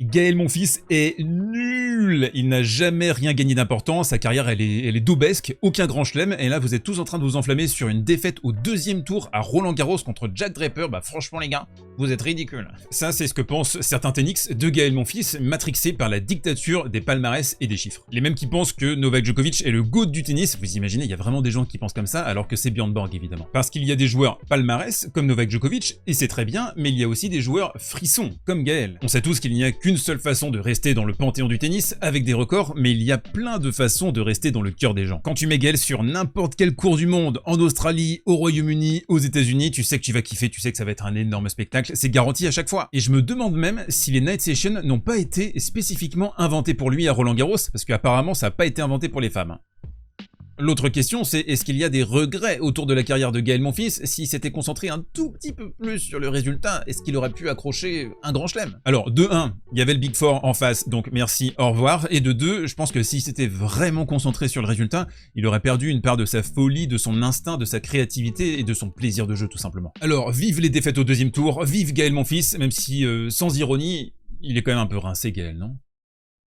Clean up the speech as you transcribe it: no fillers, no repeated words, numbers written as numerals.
Gaël Monfils est nul. Il n'a jamais rien gagné d'important. Sa carrière, elle est daubesque. Aucun grand chelem. Et là, vous êtes tous en train de vous enflammer sur une défaite au deuxième tour à Roland-Garros contre Jack Draper. Bah franchement les gars, vous êtes ridicules. Ça, c'est ce que pensent certains tenix de Gaël Monfils, matrixés par la dictature des palmarès et des chiffres. Les mêmes qui pensent que Novak Djokovic est le GOAT du tennis. Vous imaginez, il y a vraiment des gens qui pensent comme ça, alors que c'est Björn Borg évidemment. Parce qu'il y a des joueurs palmarès, comme Novak Djokovic, et c'est très bien, mais il y a aussi des joueurs frissons, comme Gaël. On sait tous qu'il n'y a qu'une seule façon de rester dans le panthéon du tennis, avec des records, mais il y a plein de façons de rester dans le cœur des gens. Quand tu mets Gaël sur n'importe quel cours du monde, en Australie, au Royaume-Uni, aux États-Unis, tu sais que tu vas kiffer, tu sais que ça va être un énorme spectacle, c'est garanti à chaque fois. Et je me demande même si les Night Sessions n'ont pas été spécifiquement inventés pour lui à Roland-Garros, parce qu'apparemment ça n'a pas été inventé pour les femmes. L'autre question, c'est est-ce qu'il y a des regrets autour de la carrière de Gaël Monfils? S'il s'était concentré un tout petit peu plus sur le résultat, est-ce qu'il aurait pu accrocher un grand chelem? Alors, de 1, il y avait le Big Four en face, donc merci, au revoir. Et de 2, je pense que s'il s'était vraiment concentré sur le résultat, il aurait perdu une part de sa folie, de son instinct, de sa créativité et de son plaisir de jeu, tout simplement. Alors, vive les défaites au deuxième tour, vive Gaël Monfils, même si, sans ironie, il est quand même un peu rincé, Gaël, non?